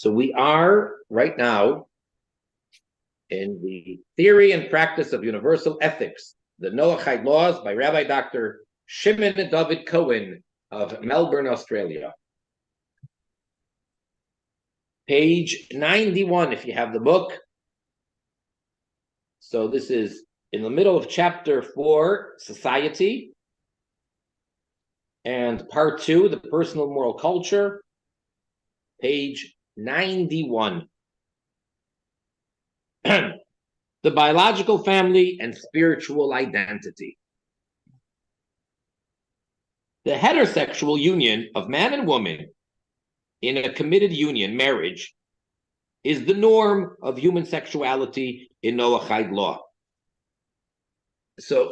So we are right now in the Theory and Practice of Universal Ethics, the Noahide Laws by Rabbi Dr. Shimon and Dovid Cowen of Melbourne, Australia. Page 91, if you have the book. So this is in the middle of chapter 4, Society, and part 2, the Personal Moral Culture, page 91. The biological family and spiritual identity. The heterosexual union of man and woman in a committed union, marriage, is the norm of human sexuality in Noahide law. So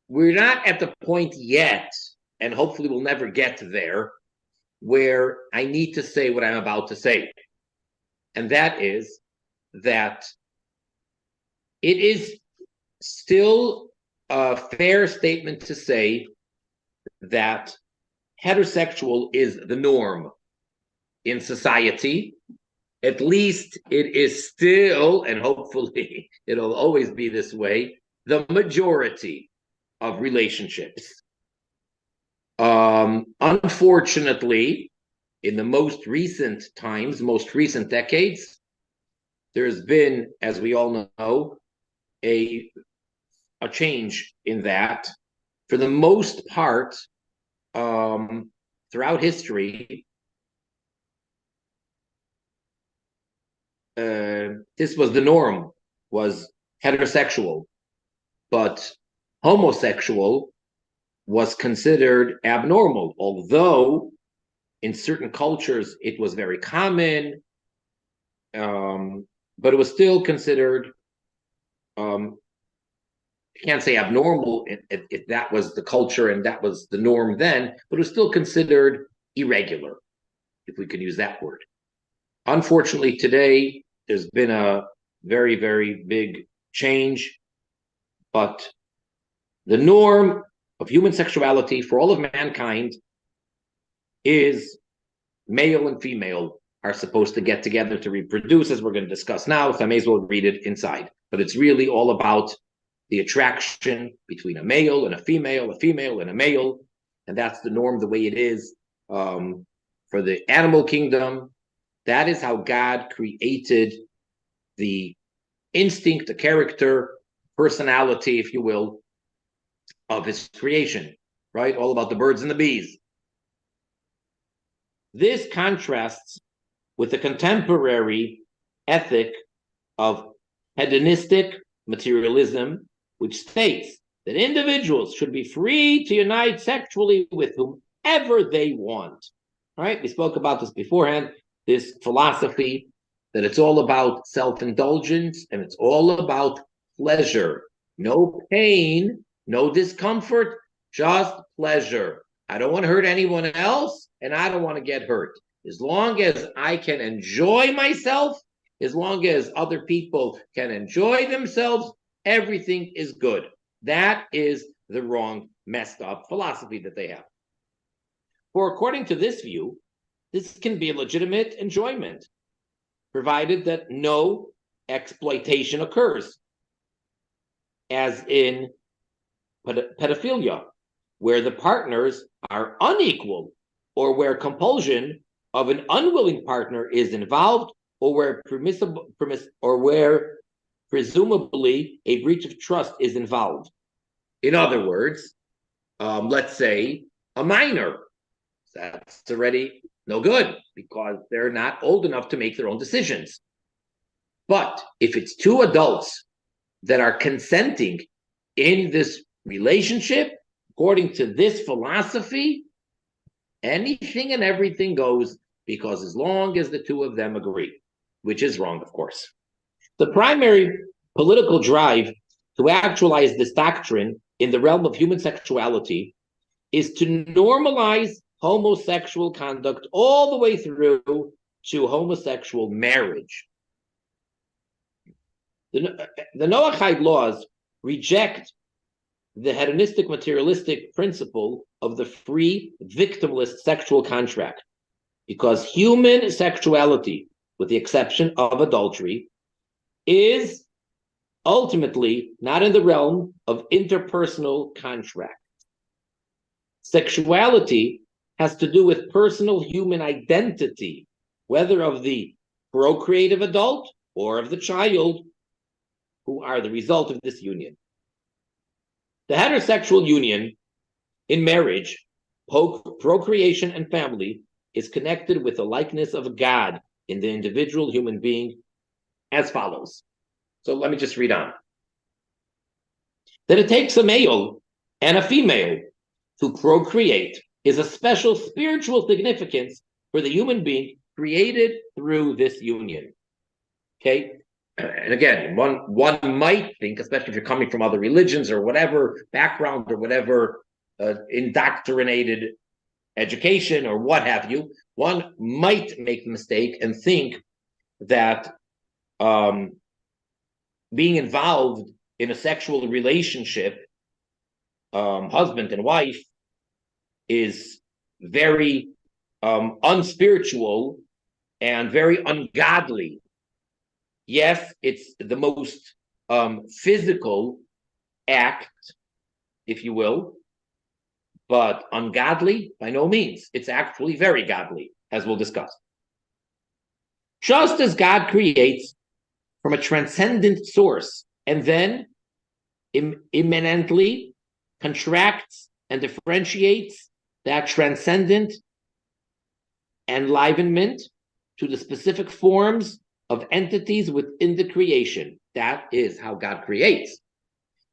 we're not at the point yet, and hopefully we'll never get there, where I need to say what I'm about to say. And that is that it is still a fair statement to say that heterosexual is the norm in society. At least it is still, and hopefully it'll always be this way, the majority of relationships. Unfortunately, in the most recent times, most recent decades, there's been, as we all know, a change in that. For the most part, throughout history, this was the norm, was heterosexual, but homosexual was considered abnormal, although in certain cultures it was very common, but it was still considered, I can't say abnormal if that was the culture and that was the norm then, but it was still considered irregular, if we could use that word. Unfortunately, today, there's been a very, very big change, but the norm of human sexuality for all of mankind is male and female are supposed to get together to reproduce, as we're going to discuss now, so I may as well read it inside. But it's really all about the attraction between a male and a female and a male, and that's the norm, the way it is for the animal kingdom. That is how God created the instinct, the character, personality, if you will, of his creation, right? All about the birds and the bees. This contrasts with the contemporary ethic of hedonistic materialism, which states that individuals should be free to unite sexually with whomever they want. All right, we spoke about this beforehand, this philosophy that it's all about self-indulgence and it's all about pleasure. No pain, no discomfort, just pleasure. I don't want to hurt anyone else, and I don't want to get hurt. As long as I can enjoy myself, as long as other people can enjoy themselves, everything is good. That is the wrong, messed up philosophy that they have. For according to this view, this can be a legitimate enjoyment, provided that no exploitation occurs, as in pedophilia, where the partners are unequal, or where compulsion of an unwilling partner is involved, or where presumably a breach of trust is involved. In other words, let's say a minor, that's already no good because they're not old enough to make their own decisions. But if it's two adults that are consenting in this relationship, according to this philosophy, anything and everything goes, because as long as the two of them agree, which is wrong, of course. The primary political drive to actualize this doctrine in the realm of human sexuality is to normalize homosexual conduct all the way through to homosexual marriage. The Noahide laws reject the hedonistic materialistic principle of the free victimless sexual contract, because human sexuality, with the exception of adultery, is ultimately not in the realm of interpersonal contract. Sexuality has to do with personal human identity, whether of the procreative adult or of the child, who are the result of this union. The heterosexual union in marriage, procreation, and family is connected with the likeness of God in the individual human being as follows. So let me just read on. That it takes a male and a female to procreate is a special spiritual significance for the human being created through this union. Okay? And again, one might think, especially if you're coming from other religions or whatever background or whatever indoctrinated education or what have you, one might make the mistake and think that being involved in a sexual relationship, husband and wife, is very unspiritual and very ungodly. Yes, it's the most physical act, if you will, but ungodly by no means. It's actually very godly, as we'll discuss. Just as God creates from a transcendent source and then immanently contracts and differentiates that transcendent enlivenment to the specific forms of entities within the creation. That is how God creates.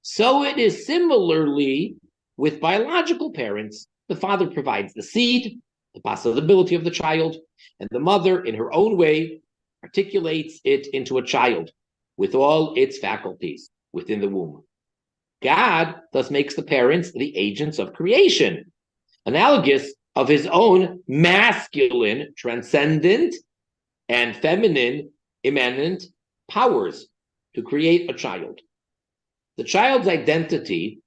So it is similarly with biological parents. The father provides the seed, the possibility of the child, and the mother, in her own way, articulates it into a child with all its faculties within the womb. God thus makes the parents the agents of creation, analogous of his own masculine, transcendent, and feminine, immanent powers to create a child. The child's identity,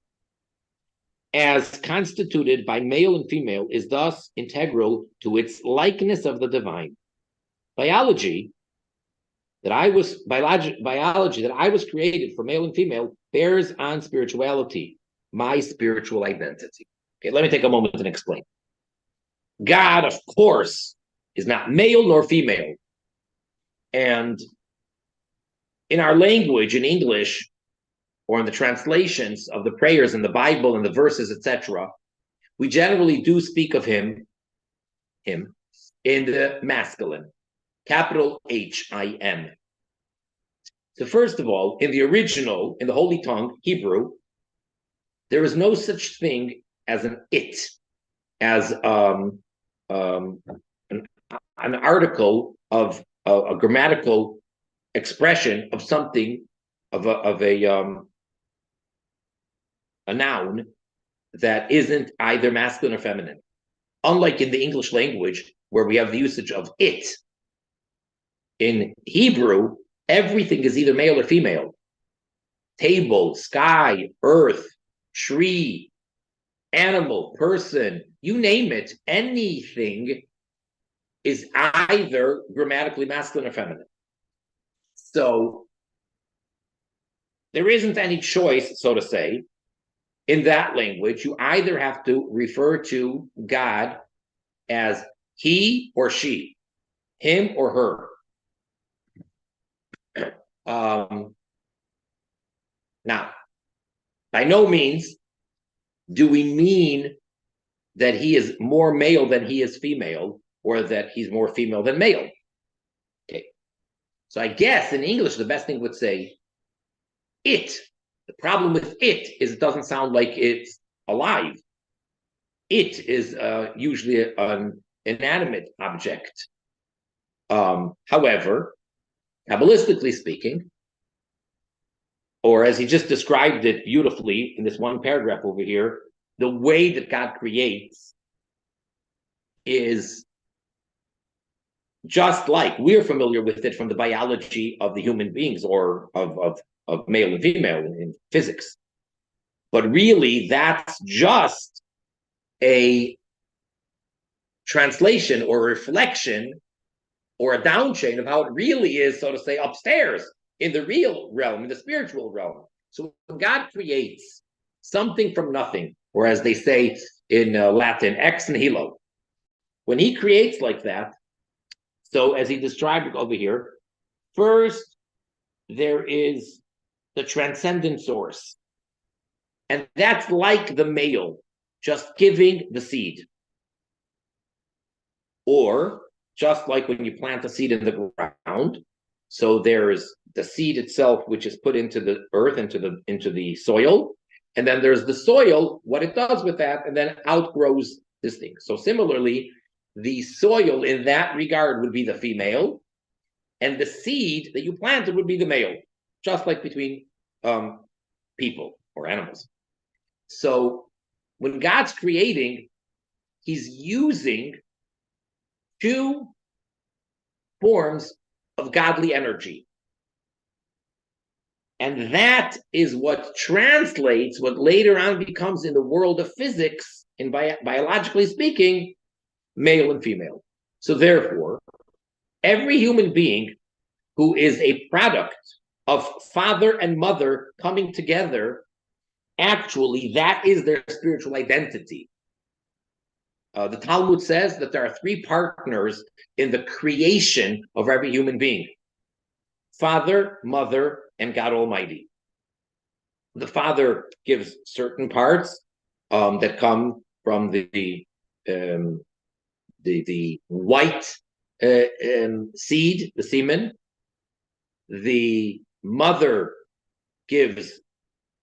as constituted by male and female, is thus integral to its likeness of the divine. Biology that I was created for male and female bears on spirituality, my spiritual identity. Okay, let me take a moment and explain. God, of course, is not male nor female. And in our language, in English, or in the translations of the prayers in the Bible and the verses, etc., we generally do speak of him in the masculine, capital H-I-M. So first of all, in the original, in the Holy Tongue, Hebrew, there is no such thing as an it, as an article of a grammatical expression of something, of a noun that isn't either masculine or feminine. Unlike in the English language, where we have the usage of it, in Hebrew, everything is either male or female. Table, sky, earth, tree, animal, person, you name it, anything is either grammatically masculine or feminine. So there isn't any choice, so to say, in that language. You either have to refer to God as he or she, him or her. Now, by no means do we mean that he is more male than he is female, or that he's more female than male. Okay. So I guess in English, the best thing would say it. The problem with it is it doesn't sound like it's alive. It is usually an inanimate object. However, Kabbalistically speaking, or as he just described it beautifully in this one paragraph over here, the way that God creates is just like we're familiar with it from the biology of the human beings, or of male and female in physics. But really, that's just a translation or reflection or a down chain of how it really is, so to say, upstairs in the real realm, in the spiritual realm. So when God creates something from nothing, or as they say in Latin, ex nihilo, when he creates like that, so as he described it over here, first there is the transcendent source. And that's like the male, just giving the seed. Or just like when you plant a seed in the ground, so there's the seed itself, which is put into the earth, into the soil, and then there's the soil, what it does with that, and then outgrows this thing. So similarly, the soil in that regard would be the female, and the seed that you planted would be the male, just like between people or animals. So when God's creating, he's using two forms of godly energy. And that is what translates what later on becomes in the world of physics, in biologically speaking, male and female. So therefore, every human being who is a product of father and mother coming together, actually, that is their spiritual identity. The Talmud says that there are three partners in the creation of every human being: Father, Mother, and God Almighty. The Father gives certain parts that come from the white seed, the semen. The Mother gives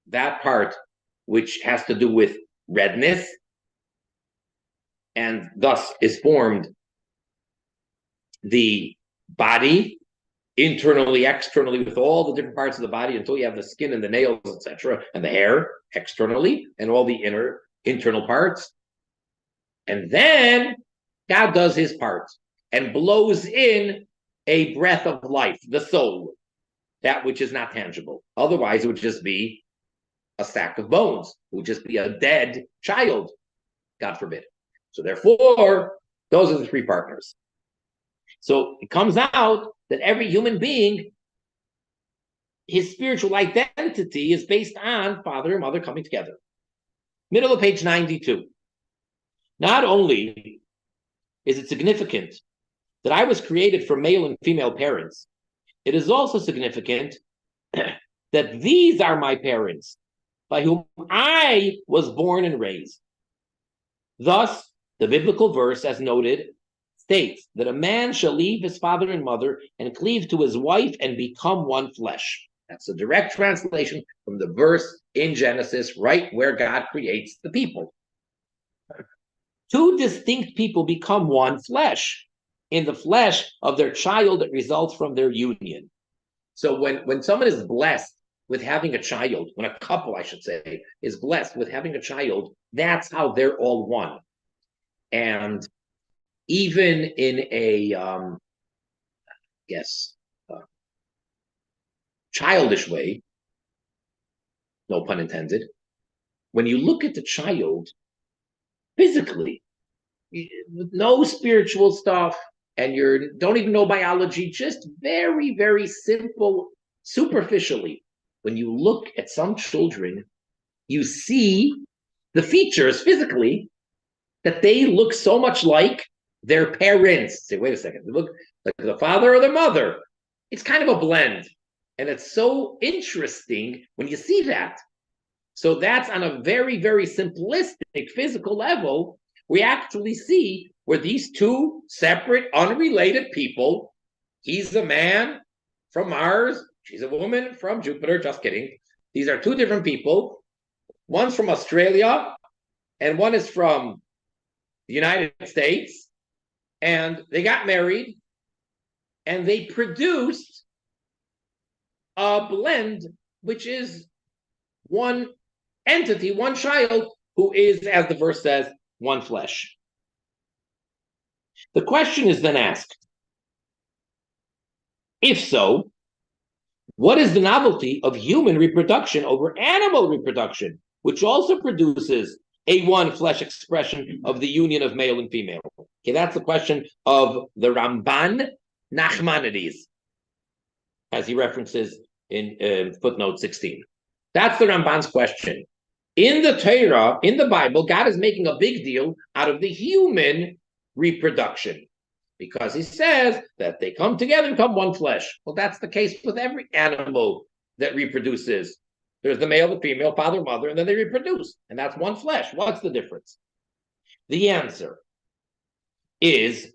that part which has to do with redness, and thus is formed the body, internally, externally, with all the different parts of the body, until you have the skin and the nails, etc., and the hair externally, and all the internal parts. And then God does his part and blows in a breath of life, the soul, that which is not tangible. Otherwise, it would just be a sack of bones. It would just be a dead child, God forbid. So therefore, those are the three partners. So it comes out that every human being, his spiritual identity is based on father and mother coming together. Middle of page 92. Not only is it significant that I was created from male and female parents, it is also significant that these are my parents, by whom I was born and raised. Thus, the biblical verse, as noted, states that a man shall leave his father and mother and cleave to his wife and become one flesh. That's a direct translation from the verse in Genesis, right where God creates the people. Two distinct people become one flesh, in the flesh of their child that results from their union. So when someone is blessed with having a child, when a couple, I should say, is blessed with having a child, that's how they're all one. And even in a, childish way, no pun intended, when you look at the child physically, no spiritual stuff, and you don't even know biology, just very, very simple, superficially, when you look at some children, you see the features physically that they look so much like their parents. Say, wait a second, they look like the father or the mother. It's kind of a blend. And it's so interesting when you see that. So that's on a very, very simplistic physical level. We actually see where these two separate, unrelated people, he's a man from Mars, she's a woman from Jupiter, just kidding. These are two different people. One's from Australia, and one is from the United States, and they got married, and they produced a blend, which is one entity, one child, who is, as the verse says, one flesh. The question is then asked, if so, what is the novelty of human reproduction over animal reproduction, which also produces a one flesh expression of the union of male and female. Okay, that's the question of the Ramban Nachmanides, as he references in footnote 16. That's the Ramban's question. In the Torah, in the Bible, God is making a big deal out of the human reproduction because he says that they come together and become one flesh. Well, that's the case with every animal that reproduces. There's the male, the female, father, mother, and then they reproduce. And that's one flesh. What's the difference? The answer is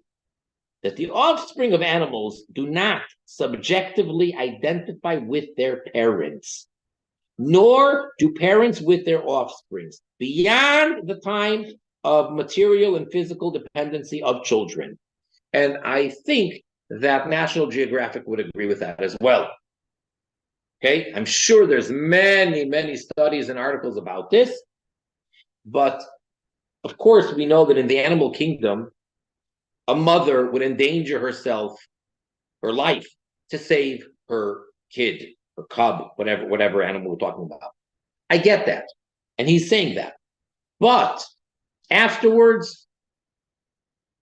that the offspring of animals do not subjectively identify with their parents, nor do parents with their offsprings, beyond the time of material and physical dependency of children. And I think that National Geographic would agree with that as well. Okay, I'm sure there's many, many studies and articles about this, but of course we know that in the animal kingdom, a mother would endanger herself, her life, to save her kid, her cub, whatever animal we're talking about. I get that, and he's saying that. But afterwards,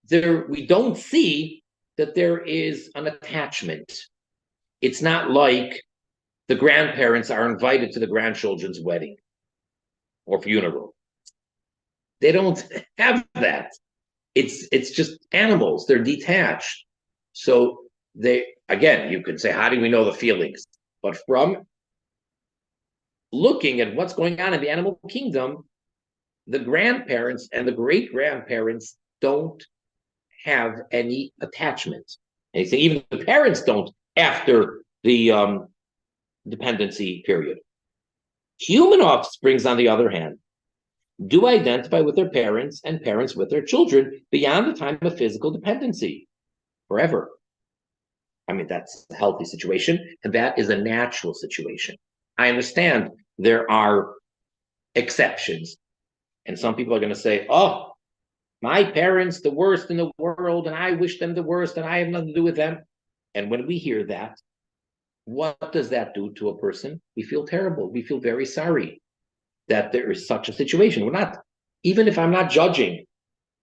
we don't see that there is an attachment. It's not like the grandparents are invited to the grandchildren's wedding or funeral. They don't have that. It's just animals. They're detached. So again, you could say, how do we know the feelings? But from looking at what's going on in the animal kingdom, the grandparents and the great-grandparents don't have any attachment. And you say even the parents don't after the dependency period. Human offsprings, on the other hand, do identify with their parents and parents with their children beyond the time of physical dependency, forever. I mean, that's a healthy situation, and that is a natural situation. I understand there are exceptions, and some people are going to say, oh, my parents, the worst in the world, and I wish them the worst, and I have nothing to do with them. And when we hear that, what does that do to a person? We feel terrible. We feel very sorry that there is such a situation. We're not, even if I'm not judging,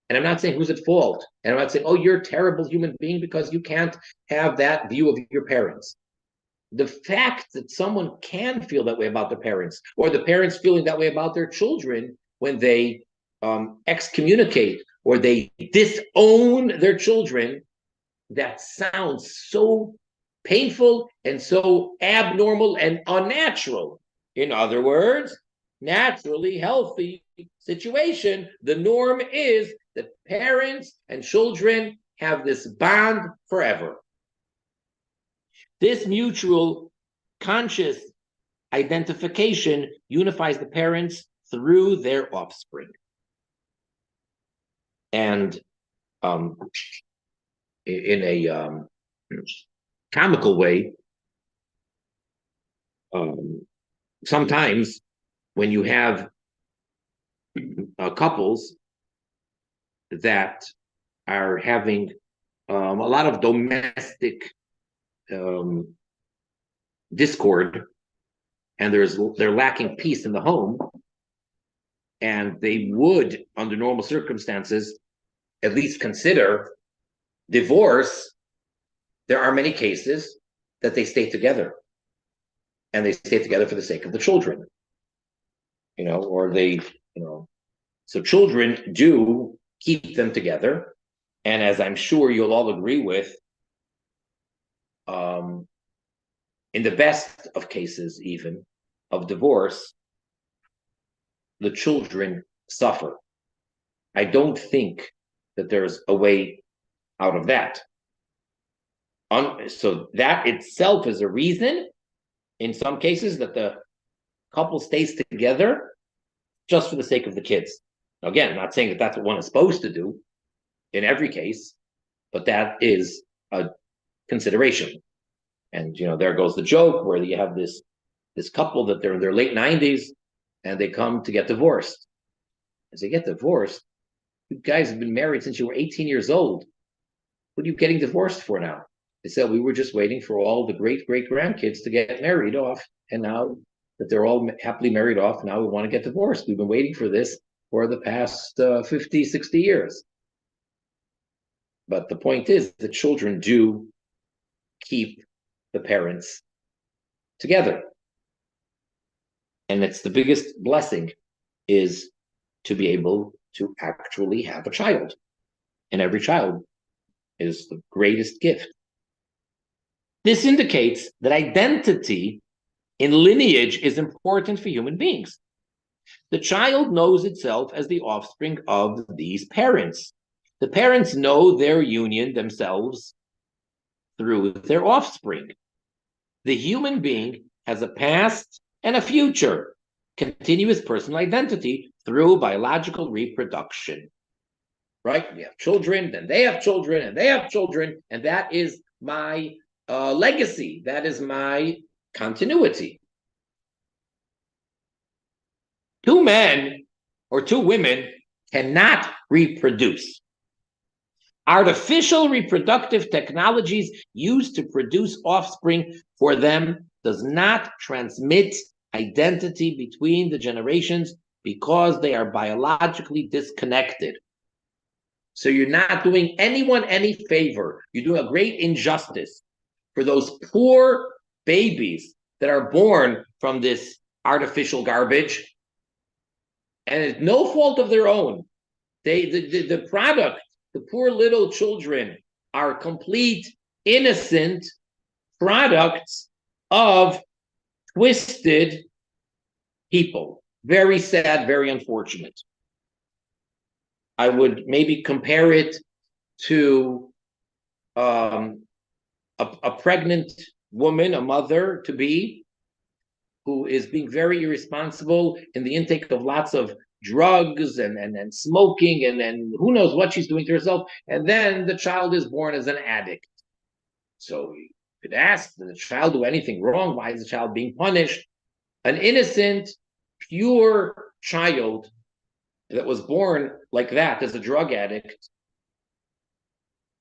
and I'm not saying who's at fault, and I'm not saying, oh, you're a terrible human being because you can't have that view of your parents. The fact that someone can feel that way about their parents, or the parents feeling that way about their children when they excommunicate or they disown their children, that sounds so painful and so abnormal and unnatural. In other words, naturally healthy situation, the norm is that parents and children have this bond forever. This mutual conscious identification unifies the parents through their offspring. And in a comical way, sometimes when you have couples that are having a lot of domestic discord, and they're lacking peace in the home, and they would, under normal circumstances, at least consider divorce, there are many cases that they stay together, and they stay together for the sake of the children, or so children do keep them together. And as I'm sure you'll all agree with, in the best of cases, even of divorce, the children suffer. I don't think that there's a way out of that. So that itself is a reason, in some cases, that the couple stays together just for the sake of the kids. Now, again, I'm not saying that that's what one is supposed to do in every case, but that is a consideration. And there goes the joke where you have this couple that they're in their late 90s and they come to get divorced. As they get divorced, you guys have been married since you were 18 years old. What are you getting divorced for now? They said, we were just waiting for all the great-great-grandkids to get married off. And now that they're all happily married off, now we want to get divorced. We've been waiting for this for the past 50, 60 years. But the point is that children do keep the parents together. And it's the biggest blessing is to be able to actually have a child. And every child is the greatest gift. This indicates that identity in lineage is important for human beings. The child knows itself as the offspring of these parents. The parents know their union themselves through their offspring. The human being has a past and a future, continuous personal identity through biological reproduction. Right? We have children, then they have children, and they have children, and that is my legacy. That is my continuity. Two men or two women cannot reproduce. Artificial reproductive technologies used to produce offspring for them does not transmit identity between the generations because they are biologically disconnected. So you're not doing anyone any favor. You're doing a great injustice for those poor babies that are born from this artificial garbage. And it's no fault of their own. The product, the poor little children are complete, innocent products of twisted people. Very sad, very unfortunate. I would maybe compare it to a pregnant woman, a mother-to-be, who is being very irresponsible in the intake of lots of drugs and smoking and who knows what she's doing to herself. And then the child is born as an addict. So you could ask, did the child do anything wrong? Why is the child being punished? An innocent, pure child that was born like that as a drug addict,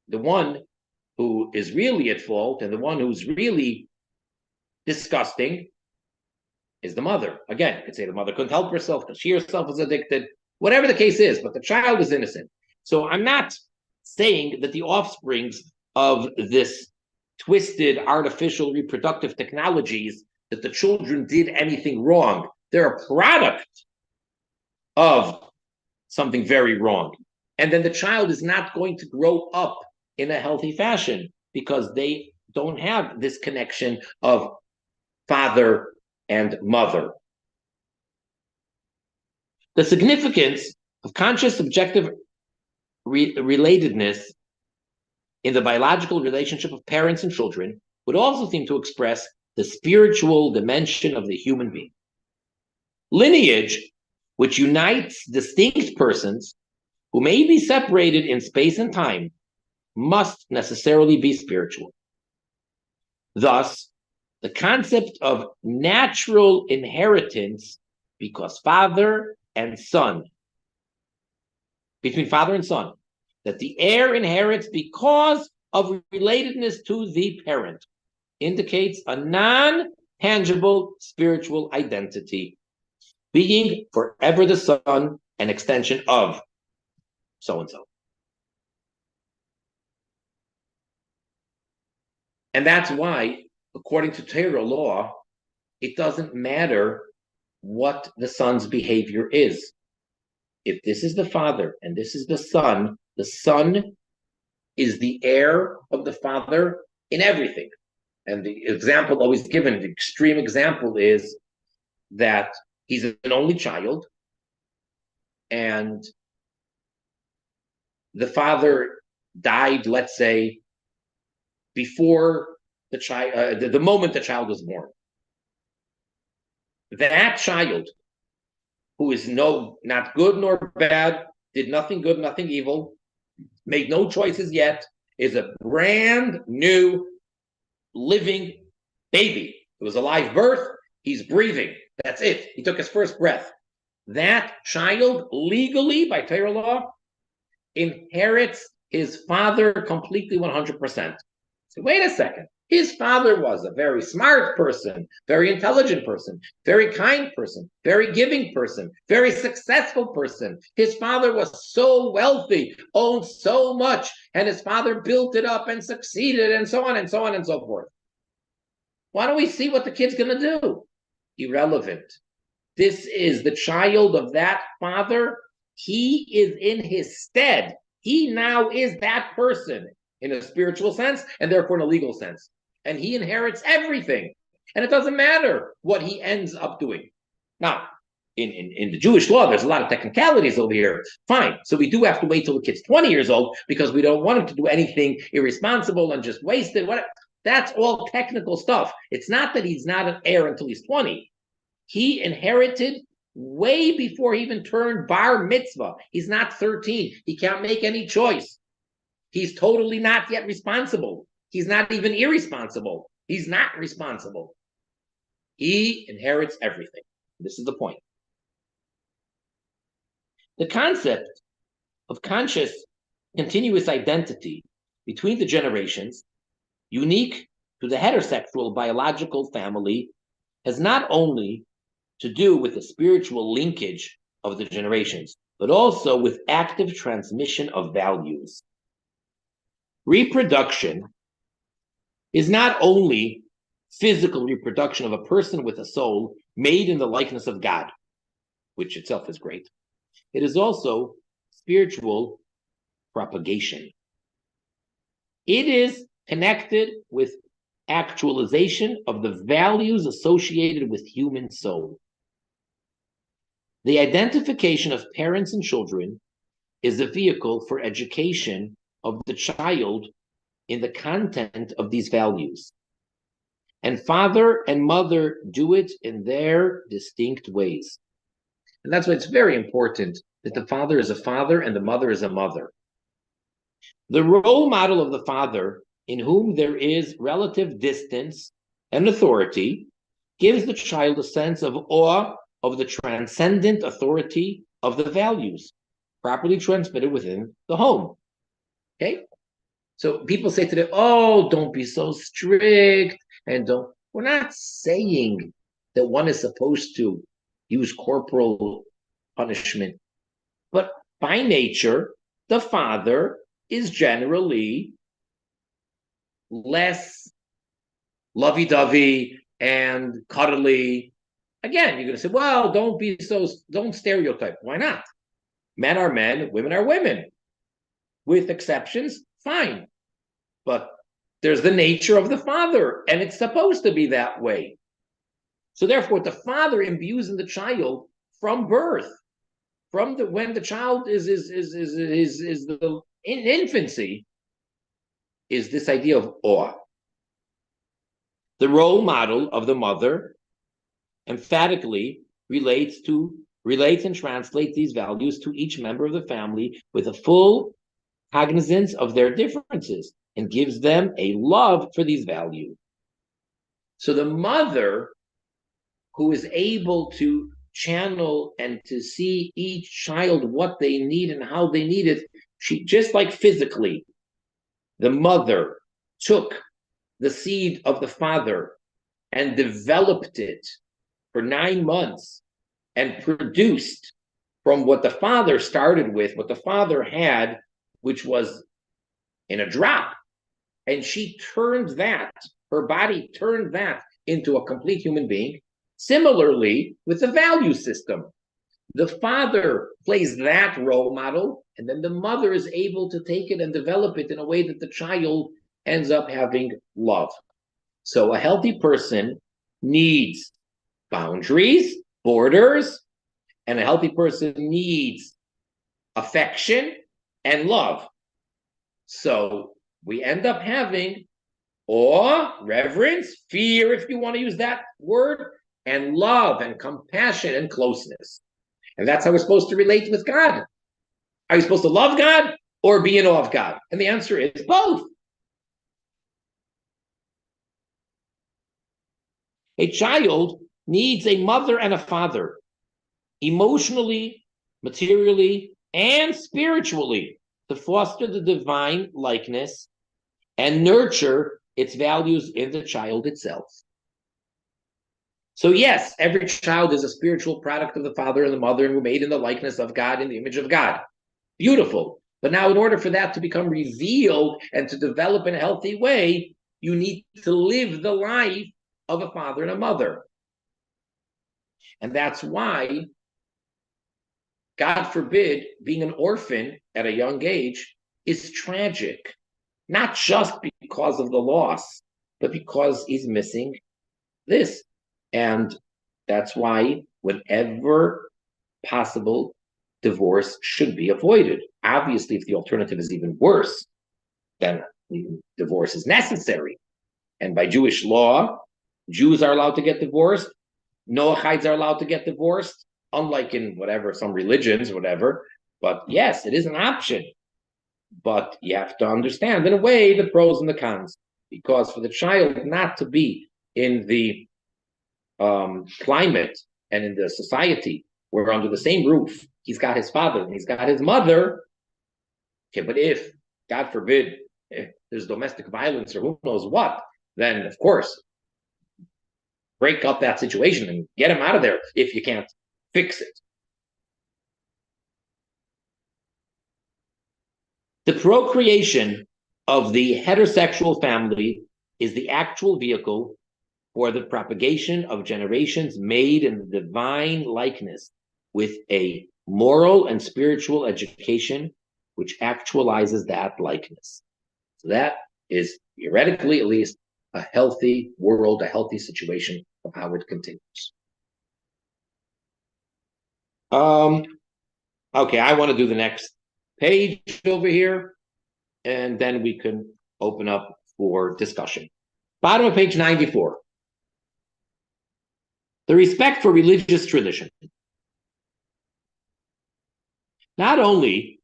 the one who is really at fault and the one who's really disgusting is the mother. Again, you could say the mother couldn't help herself because she herself was addicted, whatever the case is, but the child is innocent. So I'm not saying that the offsprings of this twisted artificial reproductive technologies, that the children did anything wrong. They're a product of something very wrong. And then the child is not going to grow up in a healthy fashion because they don't have this connection of father and mother. The significance of conscious subjective relatedness in the biological relationship of parents and children would also seem to express the spiritual dimension of the human being. Lineage, which unites distinct persons who may be separated in space and time, must necessarily be spiritual. Thus, the concept of natural inheritance because father and son, between father and son, that the heir inherits because of relatedness to the parent, indicates a non-tangible spiritual identity, being forever the son, an extension of so-and-so. And that's why, according to Torah law, it doesn't matter what the son's behavior is. If this is the father and this is the son is the heir of the father in everything. And the example always given, the extreme example is that he's an only child and the father died, let's say, before the child, the moment the child was born. That child, who is not good nor bad, did nothing good, nothing evil, made no choices yet, is a brand new living baby. It was a live birth. He's breathing. That's it. He took his first breath. That child, legally, by Torah law, inherits his father completely 100%. So wait a second. His father was a very smart person, very intelligent person, very kind person, very giving person, very successful person. His father was so wealthy, owned so much, and his father built it up and succeeded, and so on and so on and so forth. Why don't we see what the kid's going to do? Irrelevant. This is the child of that father. He is in his stead. He now is that person in a spiritual sense and therefore in a legal sense. And he inherits everything. And it doesn't matter what he ends up doing. Now, in the Jewish law, there's a lot of technicalities over here. Fine. So we do have to wait till the kid's 20 years old because we don't want him to do anything irresponsible and just waste it. That's all technical stuff. It's not that he's not an heir until he's 20. He inherited way before he even turned bar mitzvah. He's not 13. He can't make any choice. He's totally not yet responsible. He's not even irresponsible. He's not responsible. He inherits everything. This is the point. The concept of conscious, continuous identity between the generations, unique to the heterosexual biological family, has not only to do with the spiritual linkage of the generations, but also with active transmission of values. Reproduction is not only physical reproduction of a person with a soul made in the likeness of God, which itself is great. It is also spiritual propagation. It is connected with actualization of the values associated with human soul. The identification of parents and children is a vehicle for education of the child in the content of these values. And father and mother do it in their distinct ways. And that's why it's very important that the father is a father and the mother is a mother. The role model of the father, in whom there is relative distance and authority, gives the child a sense of awe of the transcendent authority of the values, properly transmitted within the home. Okay? So people say today, oh, don't be so strict, and don't. We're not saying that one is supposed to use corporal punishment, but by nature, the father is generally less lovey-dovey and cuddly. Again, you're going to say, well, don't stereotype. Why not? Men are men, women are women. With exceptions, fine. But there's the nature of the father, and it's supposed to be that way. So therefore, the father imbues in the child from birth, from when the child is in infancy, is this idea of awe. The role model of the mother emphatically relates and translates these values to each member of the family with a full cognizance of their differences and gives them a love for these values. So the mother, who is able to channel and to see each child what they need and how they need it, she, just like physically, the mother took the seed of the father and developed it for 9 months and produced from what the father started with, what the father had, which was in a drop. And she turned that, her body turned that into a complete human being. Similarly, with the value system, the father plays that role model, and then the mother is able to take it and develop it in a way that the child ends up having love. So a healthy person needs boundaries, borders, and a healthy person needs affection and love. So we end up having awe, reverence, fear, if you want to use that word, and love and compassion and closeness. And that's how we're supposed to relate with God. Are you supposed to love God or be in awe of God? And the answer is both. A child needs a mother and a father, emotionally, materially, and spiritually, to foster the divine likeness and nurture its values in the child itself. So yes, every child is a spiritual product of the father and the mother, and we're made in the likeness of God, in the image of God. Beautiful. But now in order for that to become revealed and to develop in a healthy way, you need to live the life of a father and a mother. And that's why, God forbid, being an orphan at a young age is tragic. Not just because of the loss, but because he's missing this. And that's why, whenever possible, divorce should be avoided. Obviously, if the alternative is even worse, then divorce is necessary. And by Jewish law, Jews are allowed to get divorced. Noahides are allowed to get divorced, unlike in whatever, some religions, whatever. But yes, it is an option. But you have to understand, in a way, the pros and the cons. Because for the child not to be in the climate and in the society where under the same roof, he's got his father and he's got his mother. Okay, but if, God forbid, if there's domestic violence or who knows what, then of course, break up that situation and get him out of there if you can't fix it. The procreation of the heterosexual family is the actual vehicle for the propagation of generations made in the divine likeness, with a moral and spiritual education which actualizes that likeness. So that is, theoretically at least, a healthy world, a healthy situation of how it continues. Okay, I want to do the next page over here, and then we can open up for discussion. Bottom of page 94. The respect for religious tradition. Not only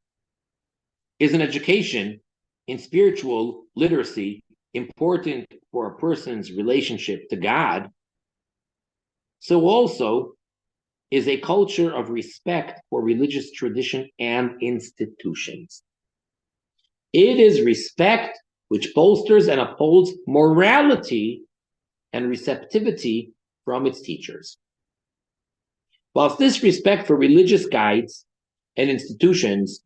is an education in spiritual literacy important for a person's relationship to God, so also is a culture of respect for religious tradition and institutions. It is respect which bolsters and upholds morality and receptivity from its teachers. Whilst this respect for religious guides and institutions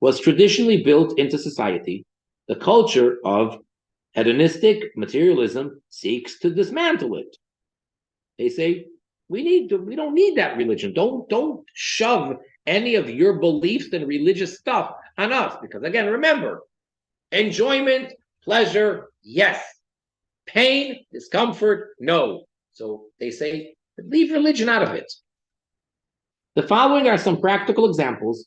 was traditionally built into society, the culture of hedonistic materialism seeks to dismantle it. They say, we don't need that religion. Don't shove any of your beliefs and religious stuff on us. Because again, remember, enjoyment, pleasure, yes. Pain, discomfort, no. So they say, leave religion out of it. The following are some practical examples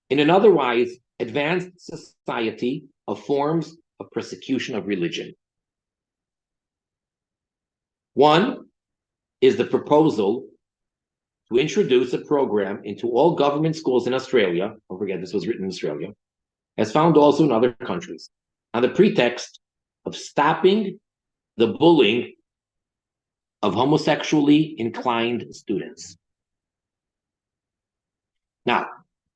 in an otherwise advanced society of forms of persecution of religion. One is the proposal to introduce a program into all government schools in Australia. Don't forget, this was written in Australia, as found also in other countries, on the pretext of stopping the bullying of homosexually inclined students. Now,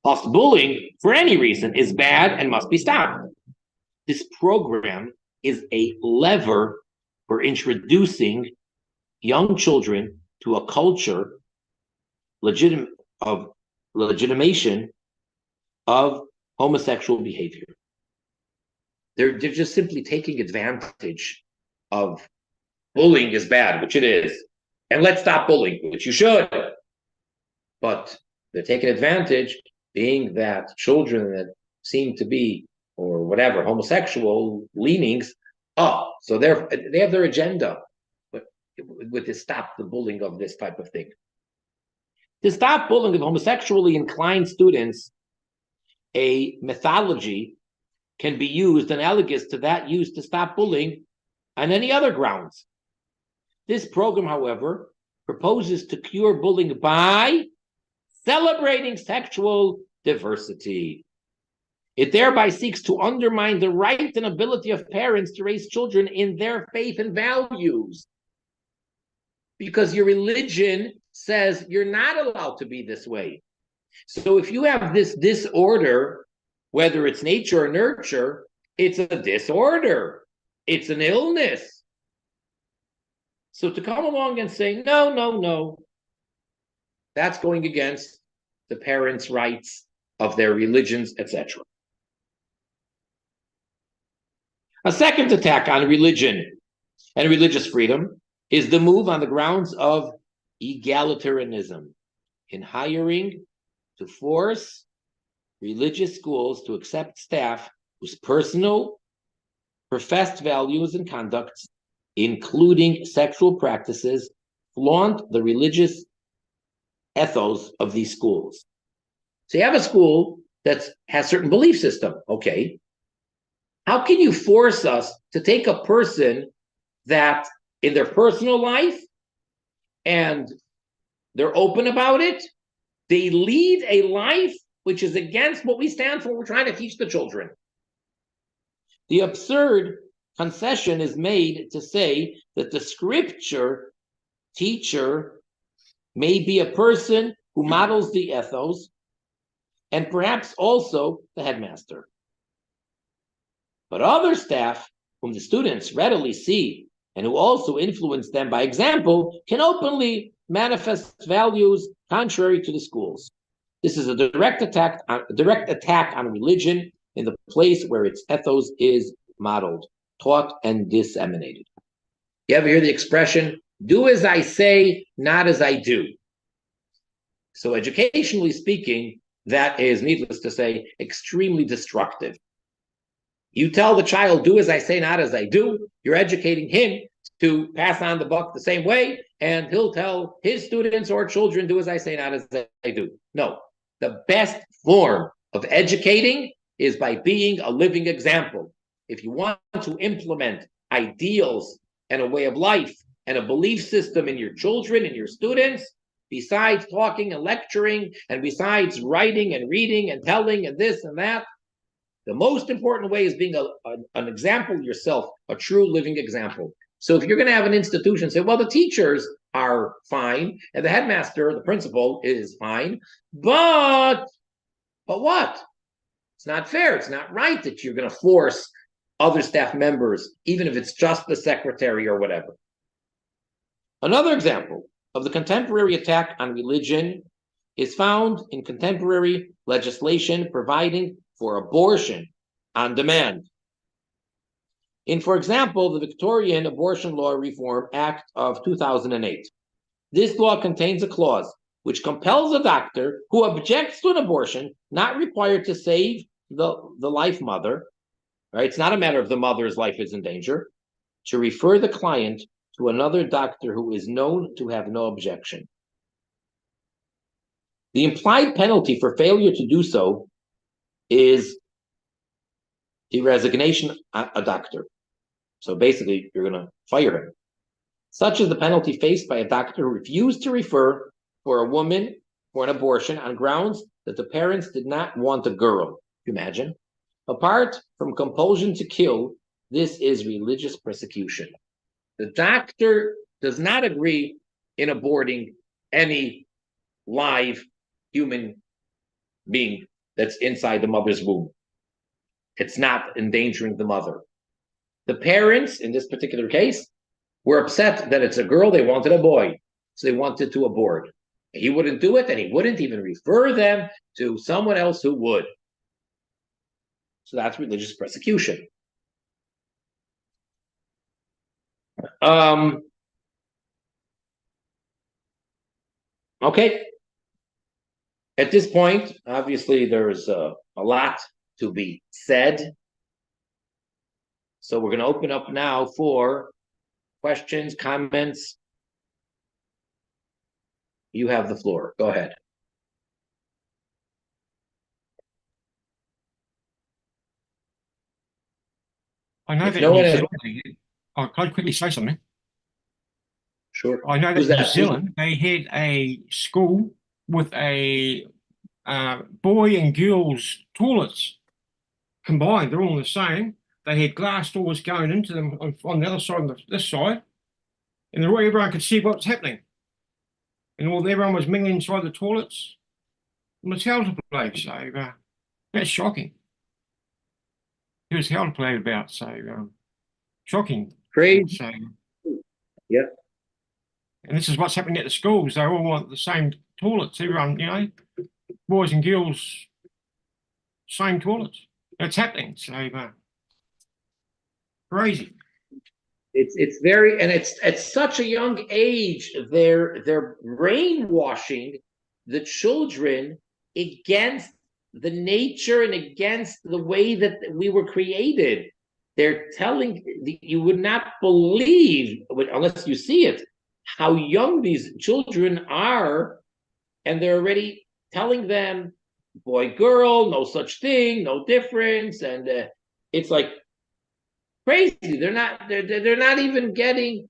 whilst bullying, for any reason, is bad and must be stopped, this program is a lever for introducing young children to a culture of legitimation of homosexual behavior. They're just simply taking advantage of bullying is bad, which it is, and let's stop bullying, which you should. But they're taking advantage, being that children that seem to be, or whatever, homosexual leanings, so they have their agenda with to stop the bullying of this type of thing. To stop bullying of homosexually inclined students, a methodology can be used analogous to that used to stop bullying on any other grounds. This program, however, proposes to cure bullying by celebrating sexual diversity. It thereby seeks to undermine the right and ability of parents to raise children in their faith and values. Because your religion says you're not allowed to be this way. So if you have this disorder, whether it's nature or nurture, it's a disorder. it's an illness. So to come along and say, no, no, no, that's going against the parents' rights of their religions, etc. A second attack on religion and religious freedom is the move on the grounds of egalitarianism in hiring to force religious schools to accept staff whose personal, professed values and conducts, including sexual practices, flaunt the religious ethos of these schools. So you have a school that has certain belief system. Okay, how can you force us to take a person that in their personal life and they're open about it, they lead a life which is against what we stand for, we're trying to teach the children? The absurd concession is made to say that the scripture teacher may be a person who models the ethos and perhaps also the headmaster. But other staff, whom the students readily see and who also influence them by example, can openly manifest values contrary to the schools. This is a direct attack on religion in the place where its ethos is modeled, taught, and disseminated. You ever hear the expression, do as I say, not as I do? So educationally speaking, that is, needless to say, extremely destructive. You tell the child, do as I say, not as I do, you're educating him to pass on the buck the same way, and he'll tell his students or children, do as I say, not as I do. No, the best form of educating is by being a living example. If you want to implement ideals and a way of life and a belief system in your children and your students, besides talking and lecturing, and besides writing and reading and telling and this and that, the most important way is being an example yourself, a true living example. So if you're going to have an institution, say, well, the teachers are fine, and the headmaster, the principal, is fine, but what? It's not fair. It's not right that you're going to force other staff members, even if it's just the secretary or whatever. Another example of the contemporary attack on religion is found in contemporary legislation providing for abortion on demand. In, for example, the Victorian Abortion Law Reform Act of 2008. This law contains a clause which compels a doctor who objects to an abortion not required to save the life mother, right? It's not a matter of the mother's life is in danger, to refer the client to another doctor who is known to have no objection. The implied penalty for failure to do so is the resignation of a doctor. So basically, you're going to fire him. Such is the penalty faced by a doctor who refused to refer for a woman for an abortion on grounds that the parents did not want a girl. Can you imagine? Apart from compulsion to kill, this is religious persecution. The doctor does not agree in aborting any live human being that's inside the mother's womb. It's not endangering the mother. The parents, in this particular case, were upset that it's a girl, they wanted a boy, so they wanted to abort. He wouldn't do it, and he wouldn't even refer them to someone else who would. So that's religious persecution. Okay. At this point, obviously, there's a lot to be said. So we're going to open up now for questions, comments. You have the floor. Go ahead. I know that New Zealand, can I quickly say something? Sure. I know that New Zealand, they had a school with a boy and girls toilets combined. They're all the same. They had glass doors going into them on the other side and this side, and everyone could see what's happening. And everyone was mingling inside the toilets. It was hell to play, so that's shocking. It was hell to play about, so Shocking. Crazy. So, Yeah. and this is what's happening at the schools. They all want the same toilets. Everyone, boys and girls, same toilets. It's happening. So, crazy. It's very, and it's at such a young age they're brainwashing the children against the nature and against the way that we were created. They're telling you would not believe unless you see it how young these children are, and they're already telling them boy girl, no such thing, no difference, and it's like crazy. They're not even getting,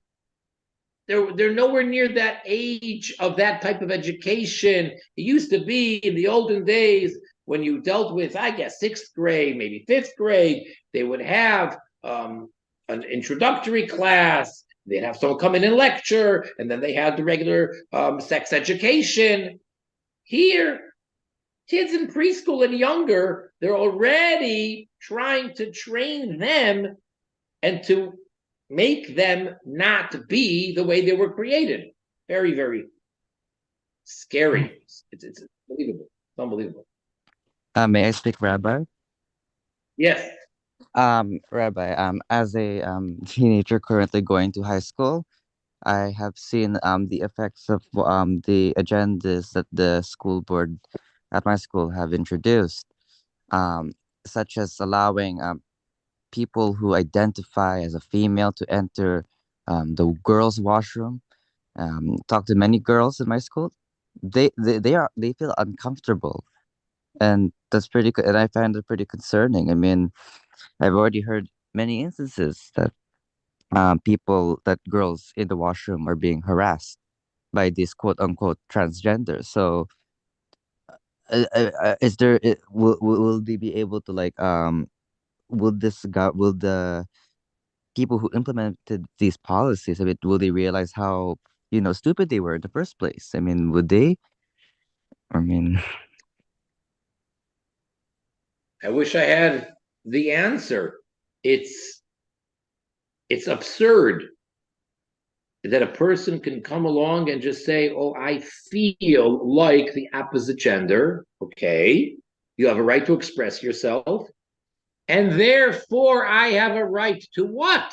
they're nowhere near that age of that type of education. It used to be in the olden days when you dealt with, I guess, sixth grade, maybe fifth grade, they would have an introductory class. They'd have someone come in and lecture, and then they had the regular sex education. Here, kids in preschool and younger, they're already trying to train them and to make them not be the way they were created. Very, very scary. It's unbelievable. It's unbelievable. May I speak, Rabbi? Yes. Rabbi, as a teenager currently going to high school, I have seen the effects of the agendas that the school board at my school have introduced, um, such as allowing people who identify as a female to enter the girls' washroom. Talk to many girls in my school. They feel uncomfortable, and that's pretty. And I find it pretty concerning. I mean, I've already heard many instances that that girls in the washroom are being harassed by these quote unquote transgenders. So, is there will they be able to like will the people who implemented these policies, I mean, will they realize how stupid they were in the first place? I mean, would they? I mean, I wish I had the answer. It's it's absurd that a person can come along and just say, "Oh, I feel like the opposite gender." Okay, you have a right to express yourself, and therefore I have a right to what?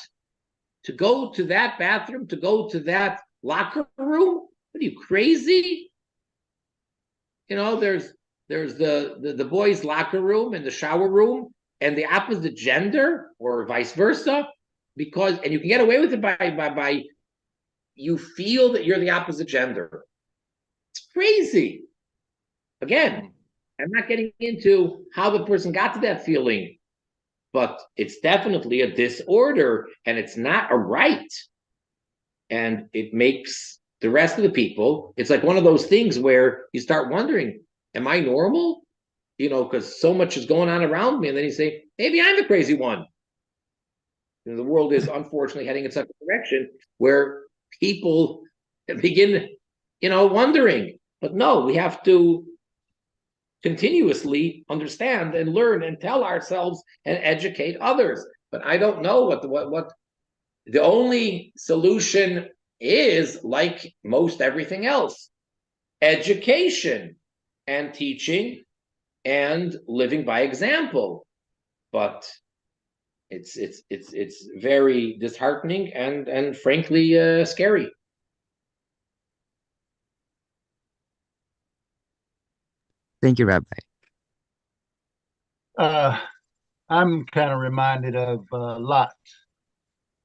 To go to that bathroom, to go to that locker room? What are you, crazy? There's the boys' locker room and the shower room and the opposite gender or vice versa, because and you can get away with it by you feel that you're the opposite gender. It's crazy. Again, I'm not getting into how the person got to that feeling, but it's definitely a disorder and it's not a right. And it makes the rest of the people, it's like one of those things where you start wondering, am I normal? Because so much is going on around me. And then you say, maybe I'm the crazy one. The world is unfortunately heading in such a direction where people begin, wondering. But no, we have to continuously understand and learn and tell ourselves and educate others. But I don't know what the only solution is, like most everything else: education and teaching and living by example. But it's very disheartening and frankly scary. thank you, Rabbi. Uh, I'm kind of reminded of Lot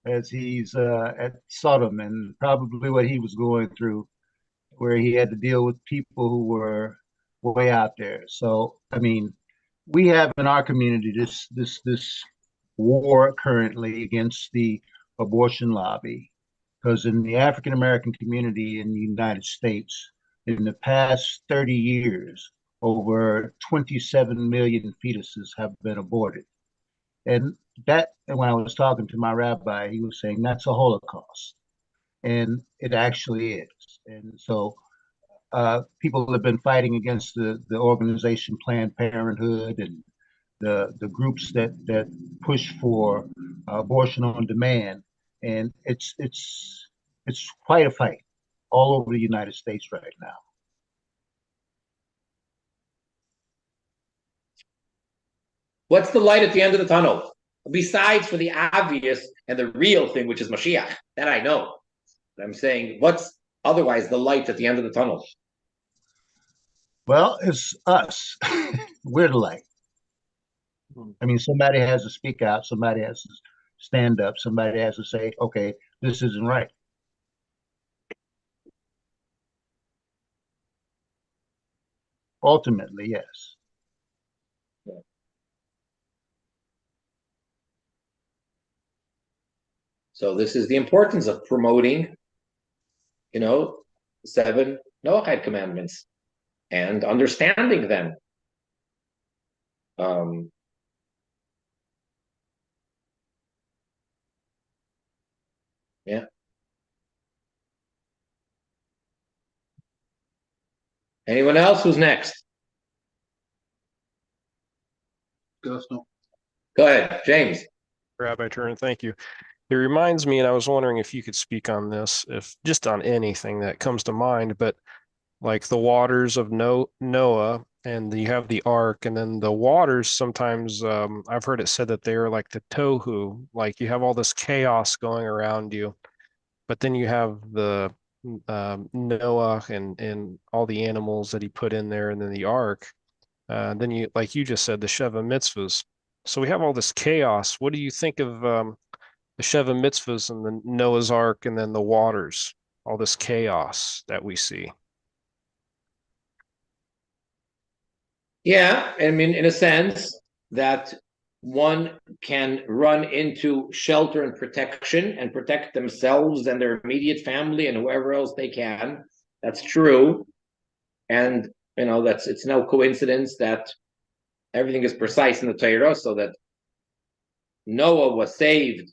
as he's at Sodom and probably what he was going through, where he had to deal with people who were way out there. So, I mean, we have in our community this war currently against the abortion lobby, because in the African American community in the United States, in the past 30 years, over 27 million fetuses have been aborted. And when I was talking to my rabbi, he was saying that's a Holocaust. And it actually is. And so people have been fighting against the organization Planned Parenthood and the groups that push for abortion on demand, and it's quite a fight all over the United States right now. What's the light at the end of the tunnel? Besides for the obvious and the real thing, which is Mashiach, that I know. But I'm saying, what's otherwise the light at the end of the tunnel? Well, it's us. We're the light. I mean, somebody has to speak out, somebody has to stand up, somebody has to say, okay, this isn't right. Ultimately, yes. So this is the importance of promoting, 7 Noahide commandments and understanding them. Yeah. Anyone else? Who's next? Go ahead, James. Rabbi Turner, thank you. It reminds me, and I was wondering if you could speak on this, if just on anything that comes to mind, but like the waters of Noah, and you have the ark, and then the waters sometimes, I've heard it said that they are like the tohu, like you have all this chaos going around you, but then you have the Noah and all the animals that he put in there, and then the ark. Then you, like you just said, the Sheva mitzvahs. So we have all this chaos. What do you think of the Sheva mitzvahs and the Noah's Ark and then the waters, all this chaos that we see? Yeah, I mean, in a sense that one can run into shelter and protection and protect themselves and their immediate family and whoever else they can. That's true. And, it's no coincidence that everything is precise in the Torah, so that Noah was saved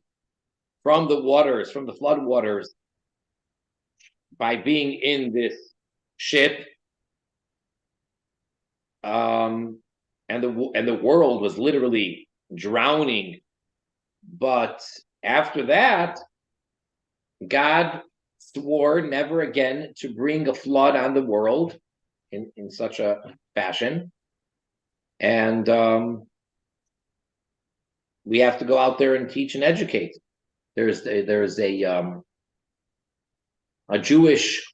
from the waters, from the flood waters, by being in this ship. And the world was literally drowning. But after that, God swore never again to bring a flood on the world in such a fashion. And we have to go out there and teach and educate. There's a Jewish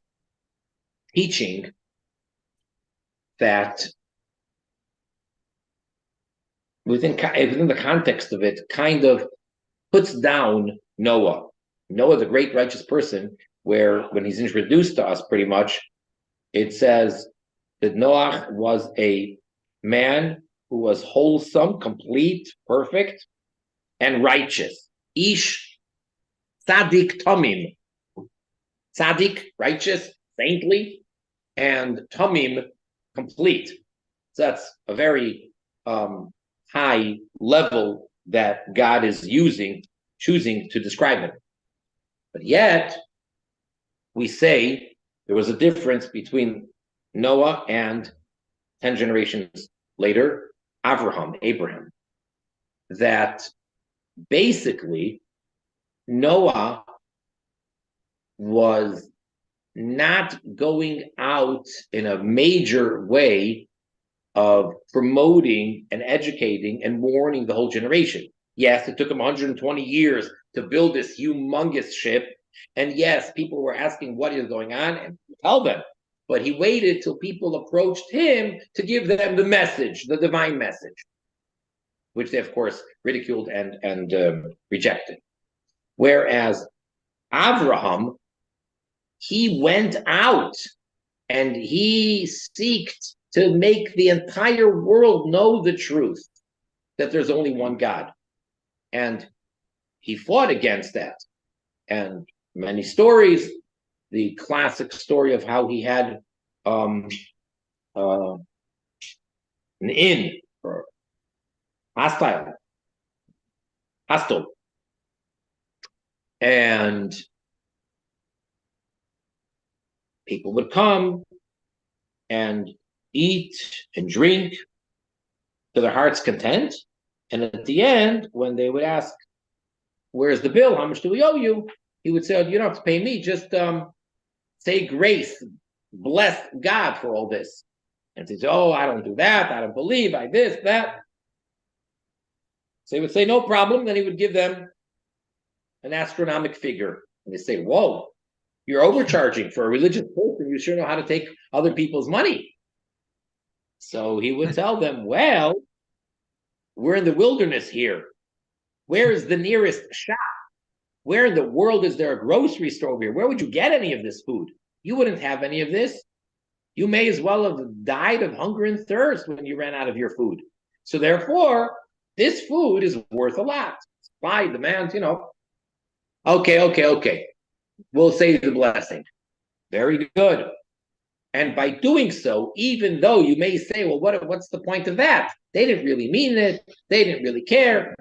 teaching that within the context of it kind of puts down Noah. Noah's a great righteous person, where when he's introduced to us, pretty much, it says that Noah was a man who was wholesome, complete, perfect, and righteous. Ish Tzaddik Tamim. Tzaddik, righteous, saintly, and Tamim, complete. So that's a very high level that God is choosing to describe him. But yet, we say there was a difference between Noah and 10 generations later, Abraham, that basically Noah was not going out in a major way of promoting and educating and warning the whole generation. Yes, it took him 120 years to build this humongous ship. And yes, people were asking what is going on, and tell them. But he waited till people approached him to give them the message, the divine message, which they, of course, ridiculed and rejected. Whereas Avraham, he went out and he sought to make the entire world know the truth, that there's only one God. And he fought against that. And many stories, the classic story of how he had an inn, or hostile, and people would come and eat and drink, to their heart's content. And at the end, when they would ask, where's the bill? How much do we owe you? He would say, oh, you don't have to pay me. Just say grace. Bless God for all this. And they say, oh, I don't do that. I don't believe. I this, that. So he would say, no problem. Then he would give them an astronomical figure. And they say, whoa, you're overcharging for a religious person. You sure know how to take other people's money. So he would tell them, well, we're in the wilderness here. Where is the nearest shop? Where in the world is there a grocery store over here? Where would you get any of this food? You wouldn't have any of this. You may as well have died of hunger and thirst when you ran out of your food. So therefore, this food is worth a lot. Buy, demand, Okay. We'll say the blessing. Very good. And by doing so, even though you may say, well, what's the point of that? They didn't really mean it. They didn't really care.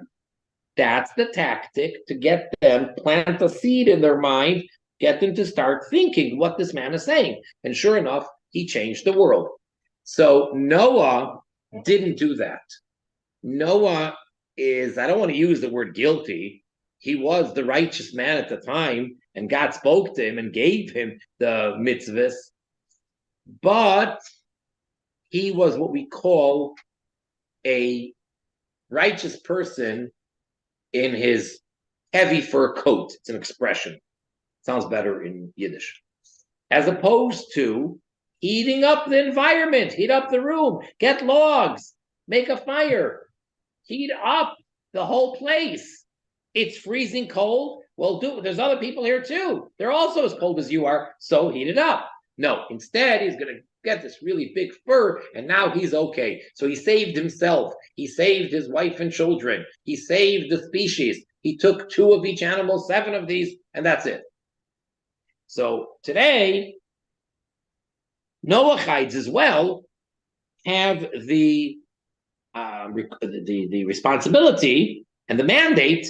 That's the tactic to get them, plant a seed in their mind, get them to start thinking what this man is saying. And sure enough, he changed the world. So Noah didn't do that. Noah is, I don't want to use the word guilty. He was the righteous man at the time, and God spoke to him and gave him the mitzvahs. But he was what we call a righteous person in his heavy fur coat. It's an expression. Sounds better in Yiddish. As opposed to heating up the environment, heat up the room, get logs, make a fire, heat up the whole place. It's freezing cold. Well, there's other people here too. They're also as cold as you are, so heat it up. No, instead, he's going to get this really big fur, and now he's okay. So he saved himself. He saved his wife and children. He saved the species. He took 2 of each animal, 7 of these, and that's it. So today, Noahides as well have the responsibility and the mandate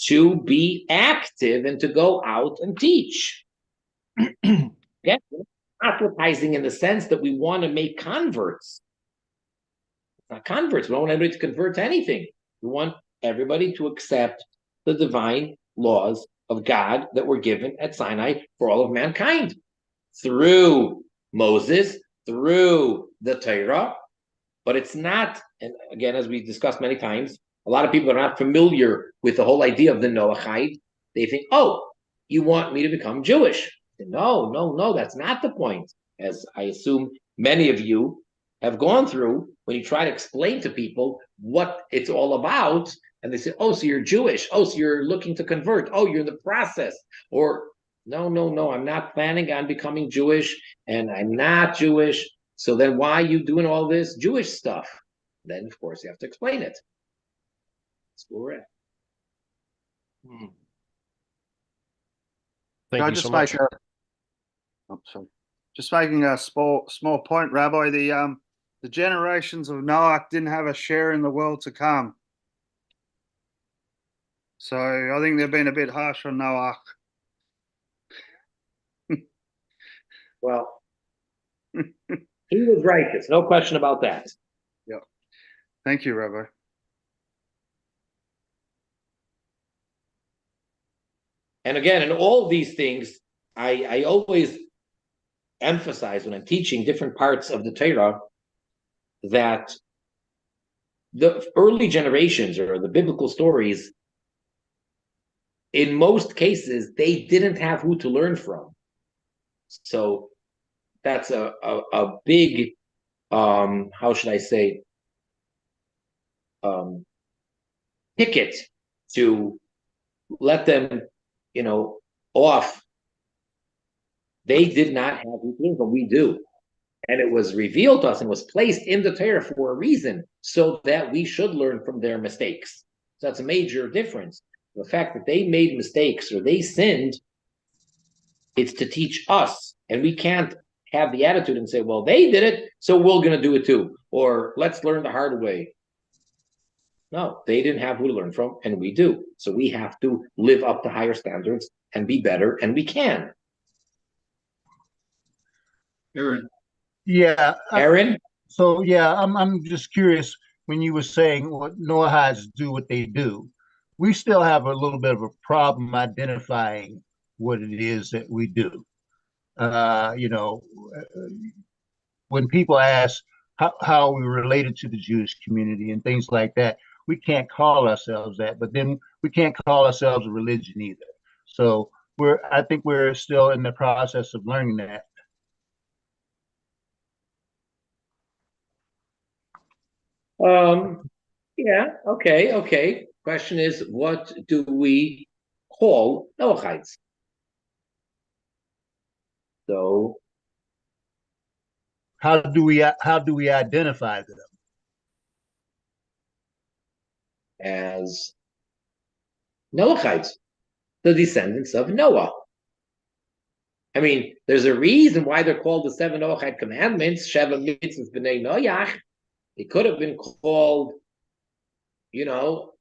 to be active and to go out and teach. Yeah, advertising in the sense that we want to make converts. It's not converts. We don't want anybody to convert to anything. We want everybody to accept the divine laws of God that were given at Sinai for all of mankind through Moses, through the Torah. But it's not, and again, as we discussed many times, a lot of people are not familiar with the whole idea of the Noahide. They think, oh, you want me to become Jewish. No, that's not the point. As I assume many of you have gone through when you try to explain to people what it's all about, and they say, oh, so you're Jewish. Oh, so you're looking to convert. Oh, you're in the process. Or, no, I'm not planning on becoming Jewish, and I'm not Jewish. So then why are you doing all this Jewish stuff? Then, of course, you have to explain it. That's where we're at. Thank you so much. Just making a small point, Rabbi. The generations of Noah didn't have a share in the world to come. So I think they've been a bit harsh on Noah. Well, he was righteous, no question about that. Yeah. Thank you, Rabbi. And again, in all these things, I always emphasize when I'm teaching different parts of the Torah that the early generations or the biblical stories, in most cases, they didn't have who to learn from. So that's a big, how should I say, ticket to let them, off. They did not have who to learn from. We do. And it was revealed to us and was placed in the Torah for a reason, so that we should learn from their mistakes. So that's a major difference. The fact that they made mistakes or they sinned, it's to teach us. And we can't have the attitude and say, well, they did it, so we're going to do it too. Or let's learn the hard way. No, they didn't have who to learn from, and we do. So we have to live up to higher standards and be better, and we can. Aaron. Yeah. Aaron? So yeah, I'm just curious. when you were saying what Noahides do what they do, we still have a little bit of a problem identifying what it is that we do. You know, when people ask how we related to the Jewish community and things like that, we can't call ourselves that, but then we can't call ourselves a religion either. So I think we're still in the process of learning that. Yeah, okay. Question is, what do we call Noahides? So How do we identify them? as Noahides, the descendants of Noah. I mean, there's a reason why they're called the seven Noahide commandments, Sheva Mitzvahs B'nai Noach. It could have been called, you know,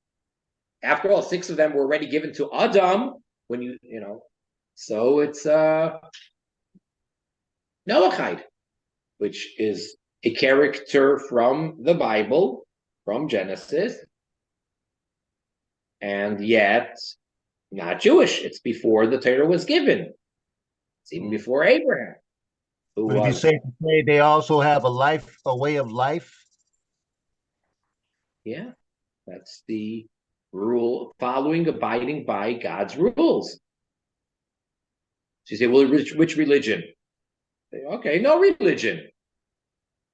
after all, 6 of them were already given to Adam when you know, so it's Noahide, which is a character from the Bible, from Genesis, and yet not Jewish. It's before the Torah was given. It's even before Abraham. Would it be safe to say they also have a way of life? Yeah, that's the rule, following, abiding by God's rules. So you say, well, which religion? Okay, no religion.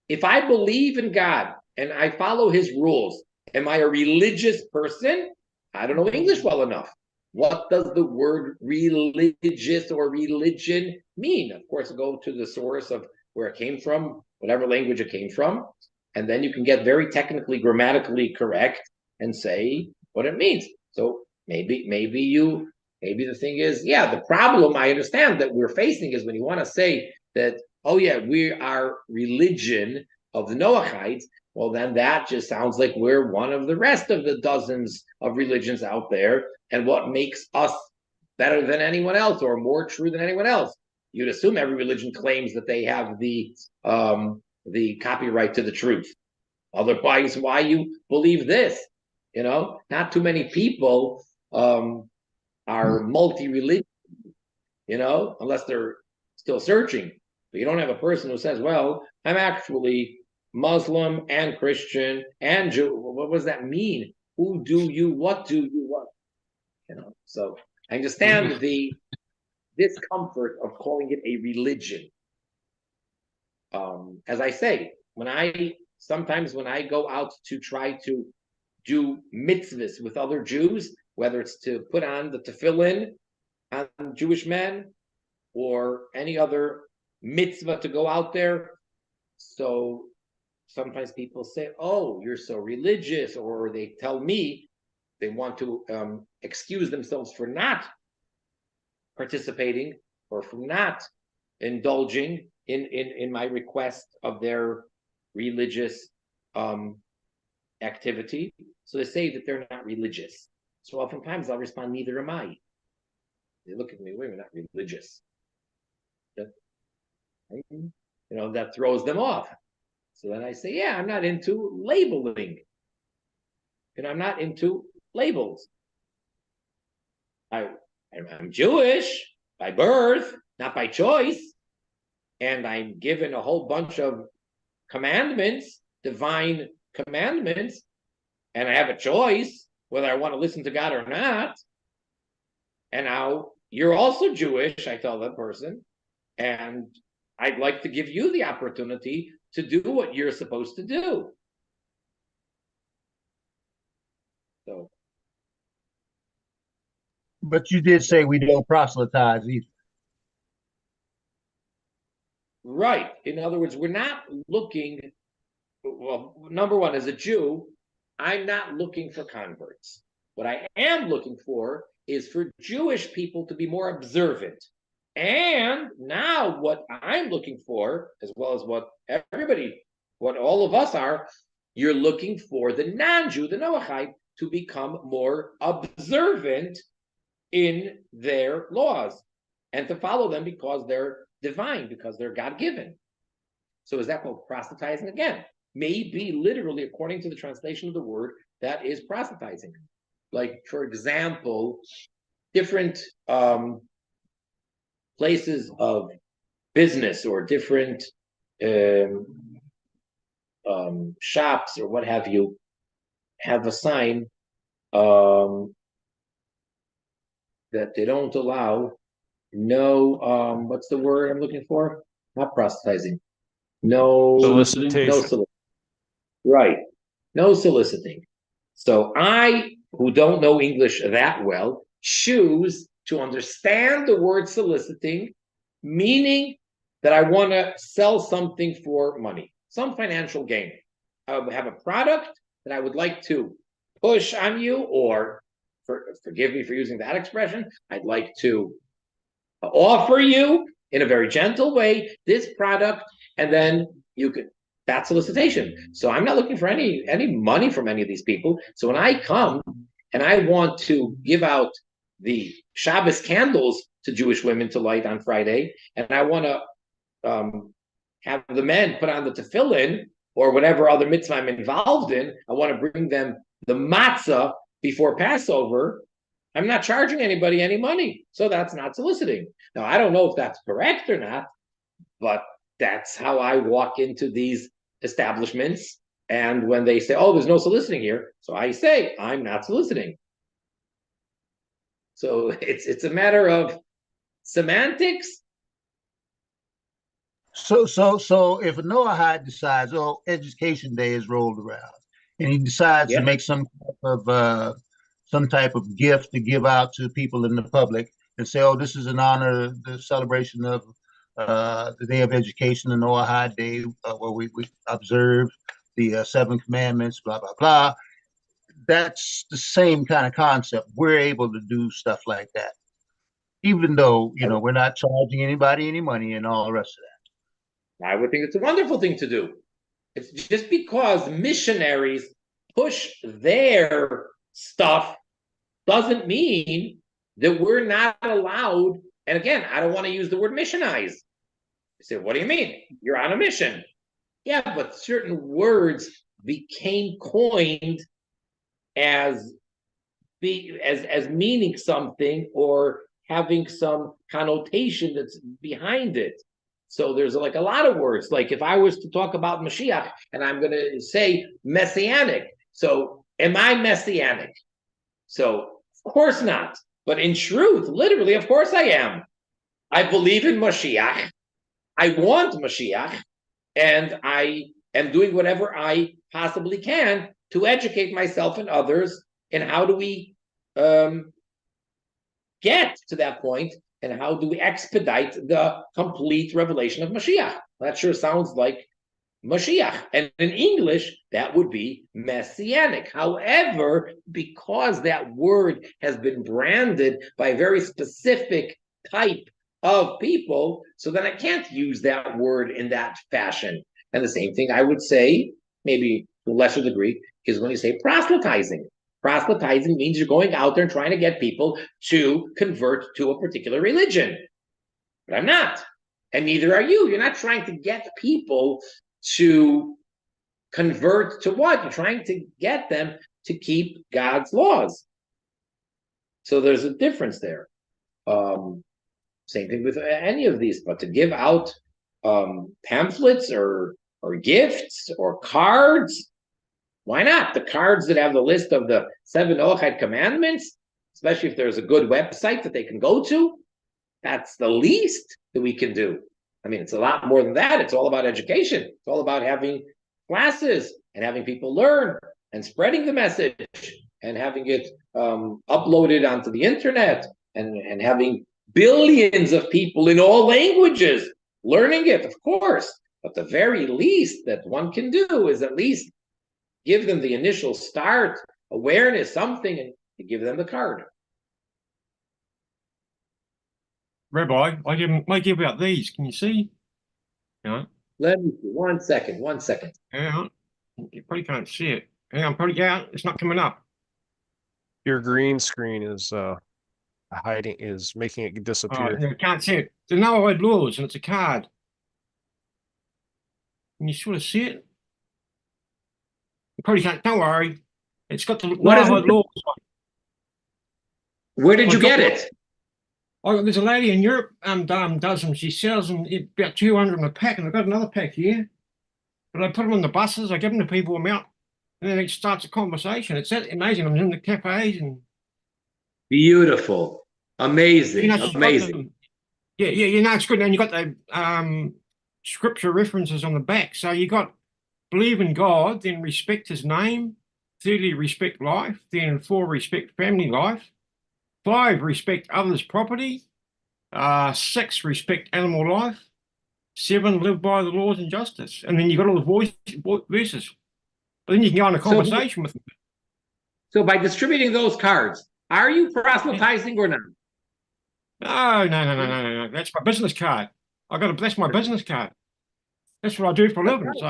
If I believe in God and I follow his rules, am I a religious person? I don't know English well enough. What does the word religious or religion mean? Of course, go to the source of where it came from, whatever language it came from, and then you can get very technically, grammatically correct and say what it means. So maybe the thing is, yeah, the problem I understand that we're facing is when you want to say that, oh yeah, we are religion of the Noahides, well, then that just sounds like we're one of the rest of the dozens of religions out there. And what makes us better than anyone else or more true than anyone else? You'd assume every religion claims that they have the copyright to the truth. Otherwise, why you believe this? You know, not too many people are multi-religious, you know, unless they're still searching. But you don't have a person who says, well, I'm actually Muslim and Christian and Jew. What does that mean? Who do you, what do you, what? You know, so I understand the discomfort of calling it a religion. As I say, sometimes when I go out to try to do mitzvahs with other Jews, whether it's to put on the tefillin on Jewish men or any other mitzvah to go out there. So sometimes people say, oh, you're so religious, or they tell me they want to excuse themselves for not participating or from not indulging in my request of their religious activity. So they say that they're not religious. So oftentimes I'll respond, neither am I. They look at me, wait, we're not religious. You know, that throws them off. So then I say, yeah, I'm not into labeling. And I'm not into labels. I'm Jewish by birth, not by choice. And I'm given a whole bunch of commandments, divine commandments, and I have a choice whether I want to listen to God or not. And now you're also Jewish, I tell that person, and I'd like to give you the opportunity to do what you're supposed to do. So, but you did say we don't proselytize either. Right. In other words, we're not looking, well, number one, as a Jew, I'm not looking for converts. What I am looking for is for Jewish people to be more observant. And now what I'm looking for, as well as what all of us are, you're looking for the non-Jew, the Noahide, to become more observant in their laws and to follow them because they're divine, because they're God-given. So is that called proselytizing again? may be literally, according to the translation of the word, that is proselytizing. Like, for example, different places of business or different shops or what have you have a sign that they don't allow no what's the word I'm looking for? Not proselytizing. No Solicitation. Right. No soliciting. So I, who don't know English that well, choose to understand the word soliciting, meaning that I want to sell something for money, some financial gain. I have a product that I would like to push on you, or forgive me for using that expression, I'd like to offer you in a very gentle way this product, and then you could, that's solicitation. So I'm not looking for any money from any of these people. So when I come and I want to give out the Shabbos candles to Jewish women to light on Friday, and I want to have the men put on the tefillin or whatever other mitzvah I'm involved in, I want to bring them the matzah before Passover, I'm not charging anybody any money. So that's not soliciting. Now, I don't know if that's correct or not, but that's how I walk into these establishments. And when they say, oh, there's no soliciting here, so I say, I'm not soliciting. So it's a matter of semantics. So if a Noahide decides, oh, Education Day is rolled around, and he decides to make some type of gift to give out to people in the public, and say, oh, this is in honor of the celebration of the Day of Education, the Noahide Day, where we observe the 7 commandments, blah blah blah. That's the same kind of concept. We're able to do stuff like that, even though we're not charging anybody any money and all the rest of that. I would think it's a wonderful thing to do. It's just because missionaries push their stuff doesn't mean that we're not allowed. And again, I don't want to use the word missionize. You say, what do you mean? You're on a mission. Yeah, but certain words became coined as meaning something or having some connotation that's behind it. So there's like a lot of words. Like if I was to talk about Mashiach and I'm going to say messianic. So am I messianic? So of course not. But in truth, literally, of course I am. I believe in Mashiach. I want Mashiach. And I am doing whatever I possibly can to educate myself and others in how do we get to that point. And how do we expedite the complete revelation of Mashiach? That sure sounds like Mashiach. And in English, that would be messianic. However, because that word has been branded by a very specific type of people, so then I can't use that word in that fashion. And the same thing I would say, maybe to a lesser degree, is when you say proselytizing. Proselytizing means you're going out there and trying to get people to convert to a particular religion. But I'm not. And neither are you. You're not trying to get people to convert to what? You're trying to get them to keep God's laws. So there's a difference there. Same thing with any of these, but to give out pamphlets or gifts or cards, why not? The cards that have the list of the 7 Noahide commandments, especially if there's a good website that they can go to, that's the least that we can do. I mean, it's a lot more than that. It's all about education. It's all about having classes and having people learn and spreading the message and having it uploaded onto the internet and having billions of people in all languages learning it, of course. But the very least that one can do is at least give them the initial start, awareness, something, and give them the card. Rabbi, I might give out these. Can you see? Yeah. Let me see. One second. Yeah. You probably can't see it. Hang on, probably, yeah, it's not coming up. Your green screen is making it disappear. You can't see it. The Noahide laws, and it's a card. Can you sort of see it? You probably can't. Don't worry. It's got the What is it? Noahide laws. Where did you get it? Oh, there's a lady in Europe does them. She sells them about 200 in a pack, and I've got another pack here. But I put them on the buses. I give them to people I'm out, and then it starts a conversation. It's amazing. I'm in the cafes and Beautiful. Amazing. you know, she's got Amazing. them. Yeah, you know, it's good. And you got the scripture references on the back. So you got believe in God, then respect His name. 30, respect life. Then 4, respect family life. 5, respect others' property. 6, respect animal life. 7, live by the laws and justice. And then you got all the verses. But then you can go on a conversation with them. So by distributing those cards, are you proselytizing or not? No. That's my business card. That's my business card. That's what I do for a living. So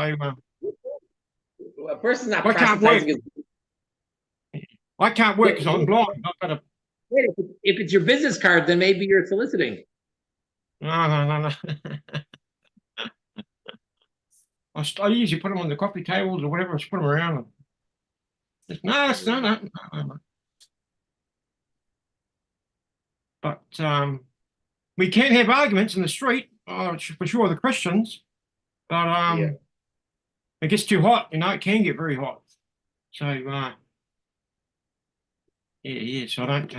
A person's not I can't work. proselytizing. I can't work because I'm blind. I've got to. If it's your business card, then maybe you're soliciting. No. I usually put them on the coffee tables or whatever. I just put them around. No. But we can have arguments in the street, for sure, the Christians. But it gets too hot, you know. It can get very hot. So so I don't.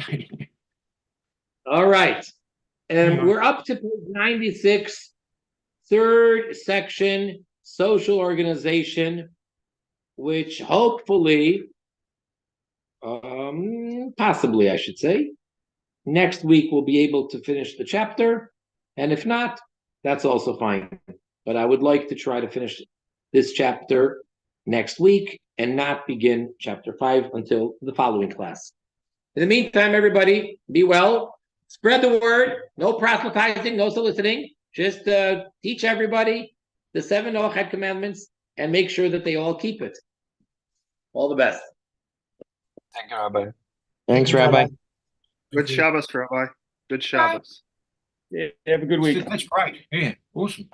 All right. Yeah. We're up to page 96, third section, social organization, which hopefully, possibly I should say, next week we'll be able to finish the chapter. And if not, that's also fine. But I would like to try to finish this chapter next week and not begin chapter 5 until the following class. In the meantime, everybody, be well. Spread the word. No proselytizing, no soliciting. Just teach everybody the 7 Noahide commandments and make sure that they all keep it. All the best. Thank you, Rabbi. Thanks, Rabbi. Good Shabbos, Rabbi. Good Shabbos. Yeah, have a good week. That's great. Yeah, awesome.